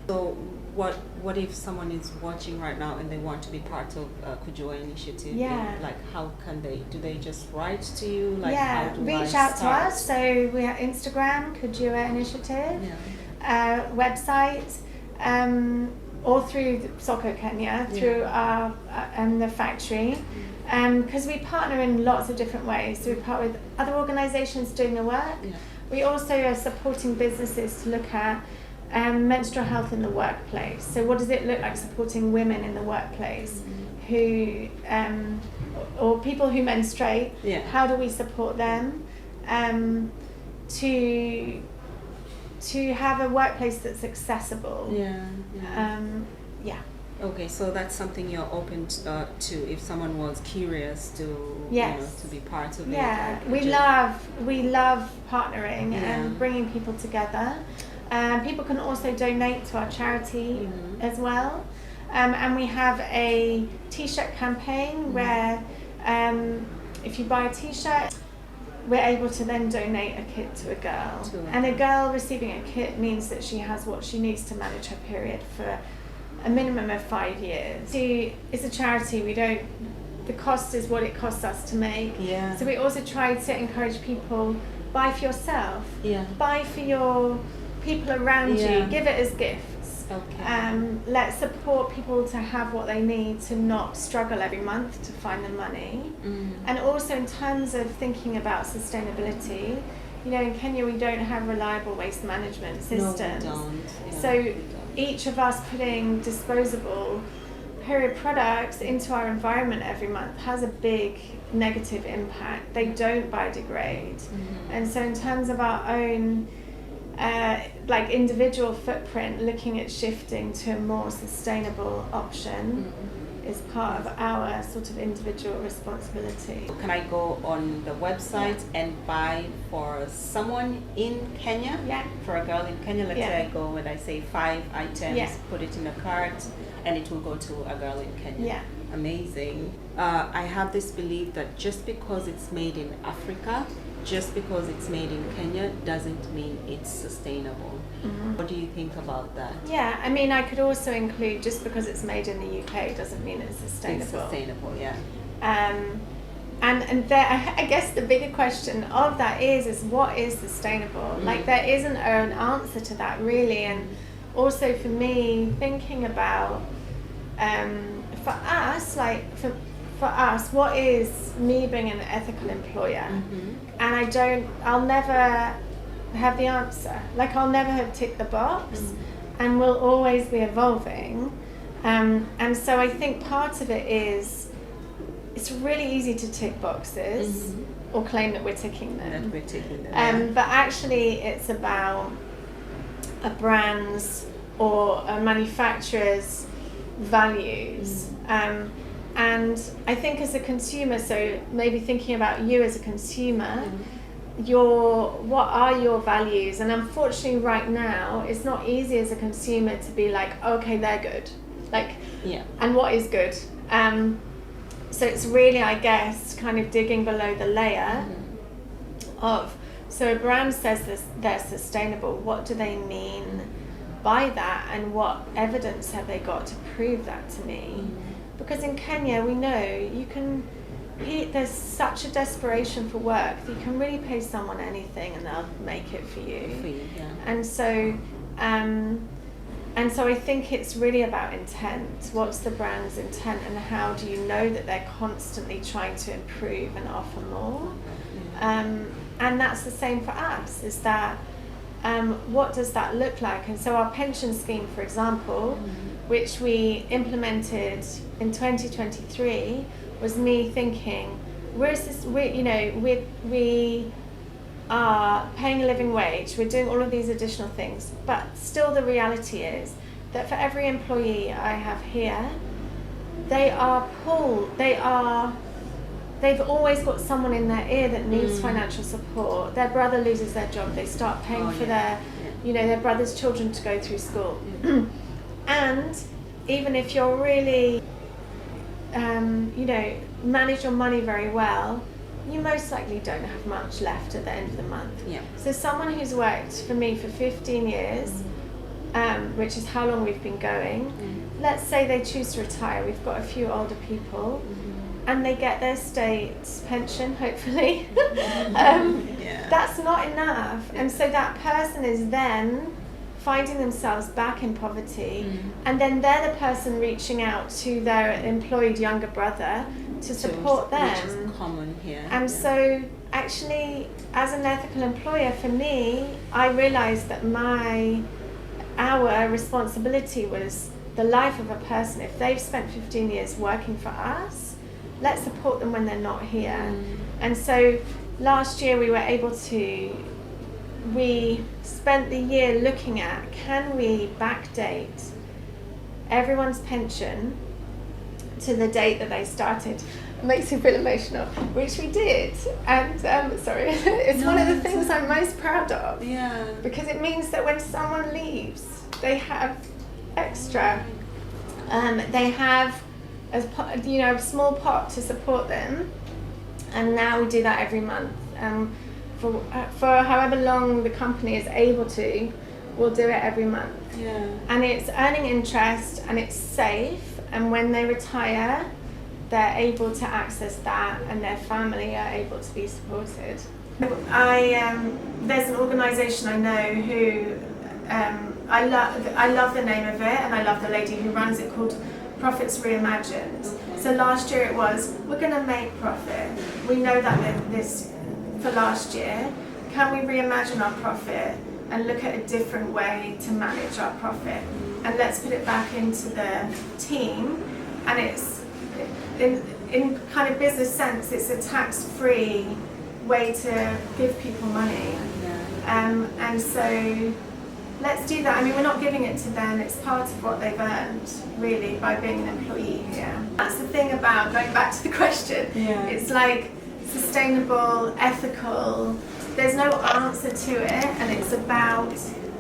So what if someone is watching right now and they want to be part of Kua Initiative? Yeah. Like, how can they? Do they just write to you? Like, yeah, how do reach I out start? to us. So we have Instagram, Kua Initiative, website, or through SOKO Kenya, through our and the factory. Because we partner in lots of different ways. So we partner with other organisations doing the work. Yeah. We also are supporting businesses to look at menstrual health in the workplace. So what does it look like supporting women in the workplace who, or people who menstruate? Yeah. How do we support them to have a workplace that's accessible? Yeah. Okay, so that's something you're open to if someone was curious to to be part of it. Yeah, Like, we love partnering and bringing people together. People can also donate to our charity as well, and we have a t-shirt campaign where if you buy a t-shirt, we're able to then donate a kit to a girl. And a girl receiving a kit means that she has what she needs to manage her period for a minimum of 5 years. It's a charity. The cost is what it costs us to make. Yeah. So we also try to encourage people, buy for yourself. Yeah. Buy for your people around you. Give it as gifts. Okay. Let's support people to have what they need to not struggle every month to find the money. And also in terms of thinking about sustainability, in Kenya we don't have reliable waste management systems. No, we don't. Yeah, So each of us putting disposable period products into our environment every month has a big negative impact. They don't biodegrade. And so in terms of our own individual footprint, looking at shifting to a more sustainable option is part of our sort of individual responsibility. Can I go on the website and buy for someone in Kenya? Yeah. For a girl in Kenya, let's say I go and I say 5 items, put it in a cart, and it will go to a girl in Kenya. Yeah. Amazing. I have this belief that just because it's made in Africa, just because it's made in Kenya, doesn't mean it's sustainable. What do you think about that? Yeah, I mean, I could also include just because it's made in the UK doesn't mean it's sustainable. It's sustainable, yeah. And there, I guess the bigger question of that is what is sustainable? Like, there isn't an answer to that really. And also for me, thinking about for us, what is me being an ethical employer? And I'll never have the answer. Like, I'll never have ticked the box, and we'll always be evolving. And so I think part of it is it's really easy to tick boxes or claim that we're ticking them. But actually it's about a brand's or a manufacturer's values. And I think as a consumer, so maybe thinking about you as a consumer, what are your values? And unfortunately right now, it's not easy as a consumer to be like, okay, they're good. And what is good? So it's really, I guess, kind of digging below the layer of, so a brand says they're sustainable, what do they mean by that, and what evidence have they got to prove that to me? Because in Kenya, we know there's such a desperation for work that you can really pay someone anything and they'll make it for you. And so I think it's really about intent. What's the brand's intent, and how do you know that they're constantly trying to improve and offer more? And that's the same for us, is that what does that look like? And so our pension scheme, for example, which we implemented in 2023, was me thinking, we are paying a living wage, we're doing all of these additional things, but still the reality is that for every employee I have here, they've always got someone in their ear that needs financial support. Their brother loses their job, they start paying for their brother's children to go through school. And even if you're really, manage your money very well, you most likely don't have much left at the end of the month. So someone who's worked for me for 15 years, which is how long we've been going. Let's say they choose to retire. We've got a few older people, and they get their state pension, hopefully. That's not enough. And so that person is then finding themselves back in poverty, and then they're the person reaching out to their employed younger brother to support them. Which is common here. And so actually, as an ethical employer, for me, I realized that our responsibility was the life of a person. If they've spent 15 years working for us, let's support them when they're not here. And so last year we spent the year looking at, can we backdate everyone's pension to the date that they started? It makes me feel emotional, which we did. And sorry, it's one of the things I'm most proud of. Yeah. Because it means that when someone leaves, they have extra. They have a small pot to support them, and now we do that every month. For however long the company is able to, we'll do it every month. Yeah. And it's earning interest, and it's safe, and when they retire, they're able to access that, and their family are able to be supported. There's an organisation I know who I love the name of it, and I love the lady who runs it, called Profits Reimagined. So last year it was, we're going to make profit. We know that this for last year. Can we reimagine our profit and look at a different way to manage our profit? And let's put it back into the team. And it's, in kind of business sense, it's a tax-free way to give people money. And so let's do that. I mean, we're not giving it to them, it's part of what they've earned, really, by being an employee here. That's the thing about, going back to the question, it's like sustainable, ethical, there's no answer to it, and it's about,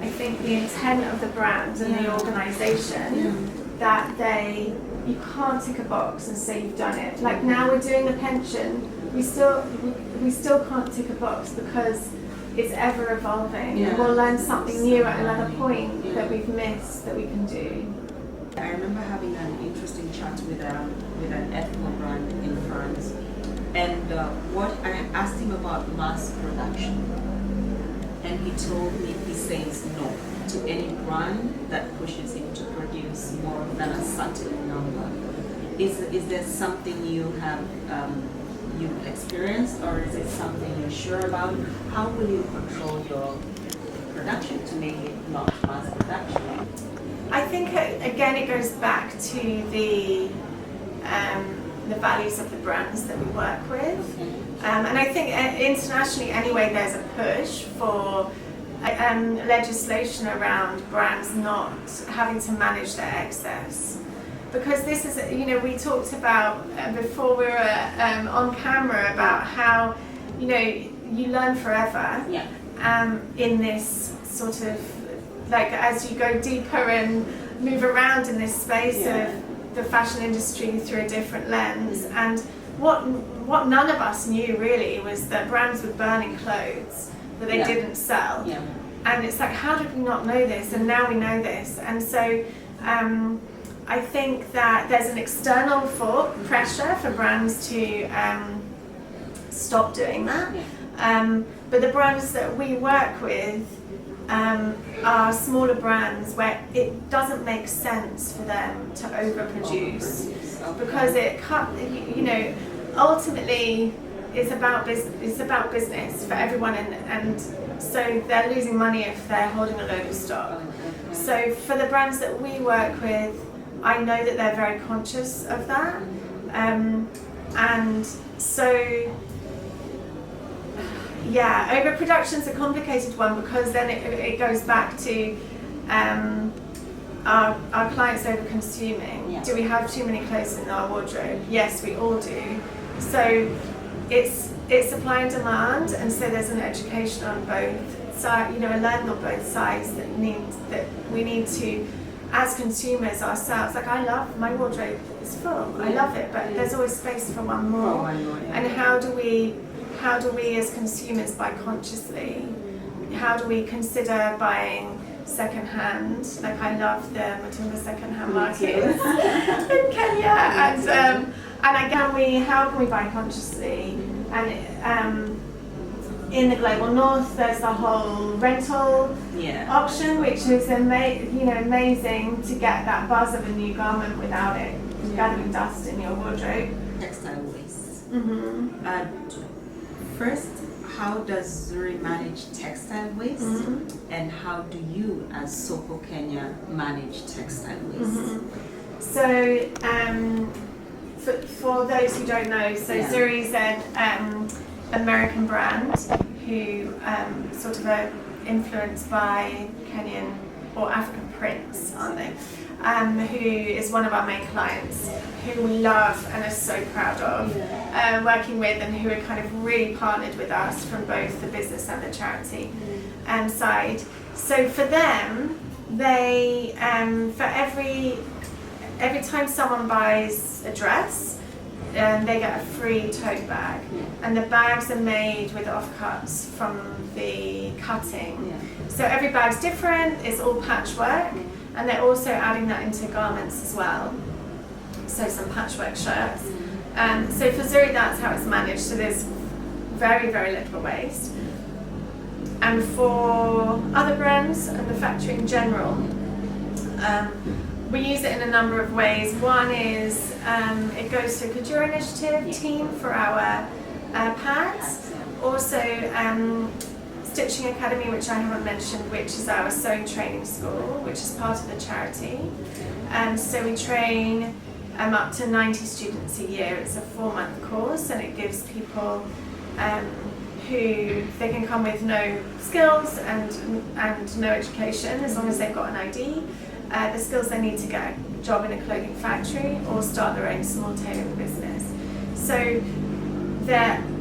I think, the intent of the brand and the organisation, that you can't tick a box and say you've done it. Like now we're doing the pension, we still can't tick a box because it's ever evolving, and we'll learn something new at another point that we've missed that we can do. I remember having an interesting chat with an ethical brand in France, and what I asked him about mass production, and he told me he says no to any brand that pushes him to produce more than a certain number. Is there something you have you've experienced, or is it something you're sure about? How will you control your production to make it not mass production? I think again it goes back to the values of the brands that we work with, and I think internationally anyway there's a push for legislation around brands not having to manage their excess. Because this is, we talked about before we were on camera about how, you learn forever in this sort of, like as you go deeper and move around in this space of the fashion industry through a different lens. And what none of us knew really was that brands were burning clothes that they didn't sell. And it's like, how did we not know this? And now we know this. And so, I think that there's an external pressure for brands to stop doing that. But the brands that we work with are smaller brands where it doesn't make sense for them to overproduce, because ultimately it's about business for everyone, and so they're losing money if they're holding a load of stock. So for the brands that we work with, I know that they're very conscious of that, and so overproduction's a complicated one, because then it goes back to our clients over-consuming. Do we have too many clothes in our wardrobe? Yes, we all do. So it's supply and demand, and so there's an education on both sides, a learning on both sides that we need to, as consumers ourselves, like I love my wardrobe, it's full, I love it, but there's always space for one more. And how do we as consumers buy consciously? How do we consider buying secondhand. Like I love the Matumba secondhand markets in Kenya, and again, how can we buy consciously? And in the global north, there's the whole rental option, which is amazing to get that buzz of a new garment without it gathering dust in your wardrobe. Textile waste. Mm-hmm. First, how does Zuri manage textile waste, and how do you, as SOKO Kenya, manage textile waste? Mm-hmm. So, for those who don't know, Zuri is an American brand who sort of are influenced by Kenyan or African prints, aren't they? Who is one of our main clients, who we love and are so proud of working with, and who are kind of really partnered with us from both the business and the charity side. So for them, they for every time someone buys a dress, they get a free tote bag, and the bags are made with offcuts from the cutting. So every bag's different, it's all patchwork, and they're also adding that into garments as well. So some patchwork shirts. So for Zuri, that's how it's managed. So there's very, very little waste. And for other brands and the factory in general, we use it in a number of ways. One is it goes to Kua Initiative team for our pads. Also Stitching Academy, which I haven't mentioned, which is our sewing training school, which is part of the charity. So we train up to 90 students a year. It's a 4-month course, and it gives people who they can come with no skills and no education, as long as they've got an ID, the skills they need to get a job in a clothing factory or start their own small tailoring business. So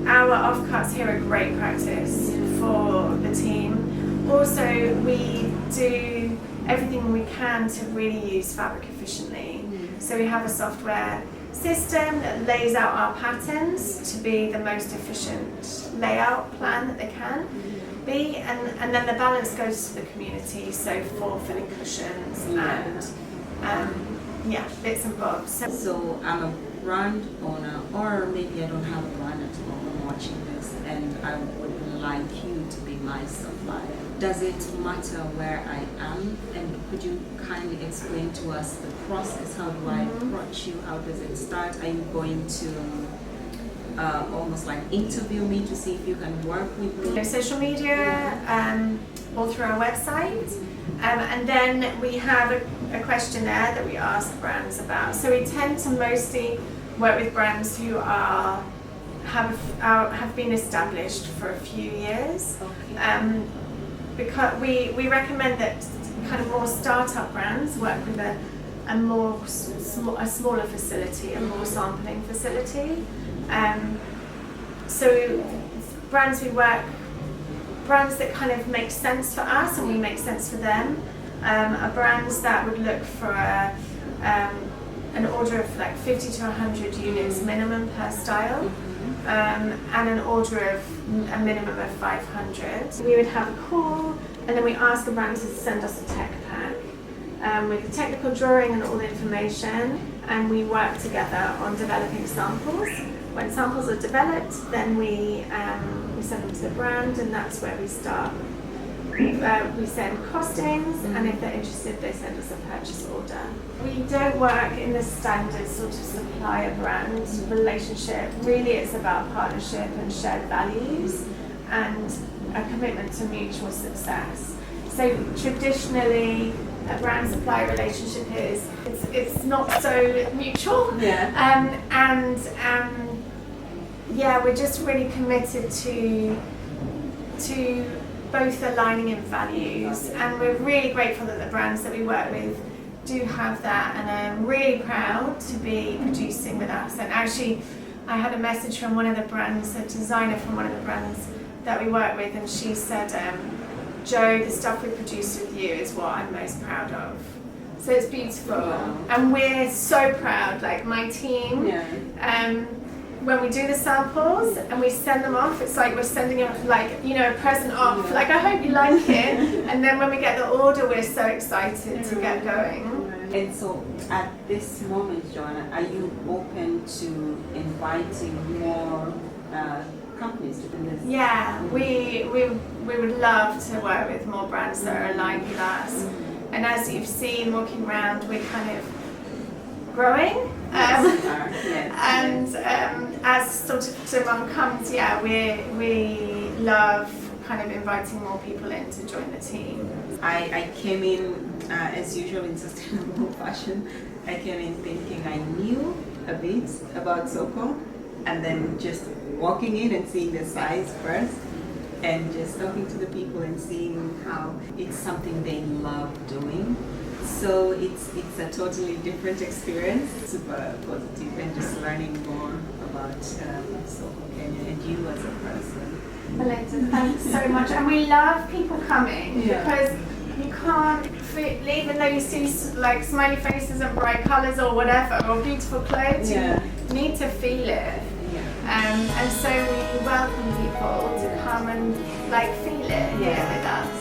our offcuts here are great practice for the team. Also, we do everything we can to really use fabric efficiently. So we have a software system that lays out our patterns to be the most efficient layout plan that they can be, and then the balance goes to the community, so for filling cushions and bits and bobs. So I'm a brand owner, or maybe I don't have a brand at all, I'm watching this, and I would like you to be my supplier. Does it matter where I am? And could you kindly explain to us the process? How do I approach you? How does it start? Are you going to almost like interview me to see if you can work with me? Social media, or through our website. And then we have a questionnaire that we ask brands about. So we tend to mostly work with brands who have been established for a few years. Because we recommend that kind of more startup brands work with a smaller facility, a more sampling facility. So brands that kind of make sense for us and we make sense for them, are brands that would look for an order of like 50 to 100 units minimum per style, and an order of a minimum of 500. We would have a call, and then we ask the brand to send us a tech pack with the technical drawing and all the information, and we work together on developing samples. When samples are developed, then we send them to the brand, and that's where we start. We send costings, and if they're interested, they send us a purchase order. We don't work in the standard sort of supplier-brand relationship. Really, it's about partnership and shared values and a commitment to mutual success. So traditionally, a brand-supplier relationship it's not so mutual. We're just really committed to both aligning in values, and we're really grateful that the brands that we work with do have that, and I'm really proud to be producing with us. And actually, I had a message from one of the brands, a designer from one of the brands that we work with, and she said, "Jo, the stuff we produce with you is what I'm most proud of." So it's beautiful, and we're so proud. Like my team, when we do the samples and we send them off, it's like we're sending a present off. Like, I hope you like it. And then when we get the order, we're so excited to get going. And so at this moment, Joanna, are you open to inviting more companies to do this? Yeah, we would love to work with more brands that are aligned with us. And as you've seen walking around, we're kind of growing. And as sort of demand comes, we love kind of inviting more people in to join the team. I came in, as usual in sustainable fashion, I came in thinking I knew a bit about SOKO, and then just walking in and seeing the size first, and just talking to the people and seeing how it's something they love doing. So it's a totally different experience, super positive, and just learning more about SOKO Kenya and you as a person. Melinda, thanks so much. And we love people coming because you can't feel, even though you see like smiley faces and bright colours or whatever, or beautiful clothes, you need to feel it. And so we welcome people to come and like feel it here with us.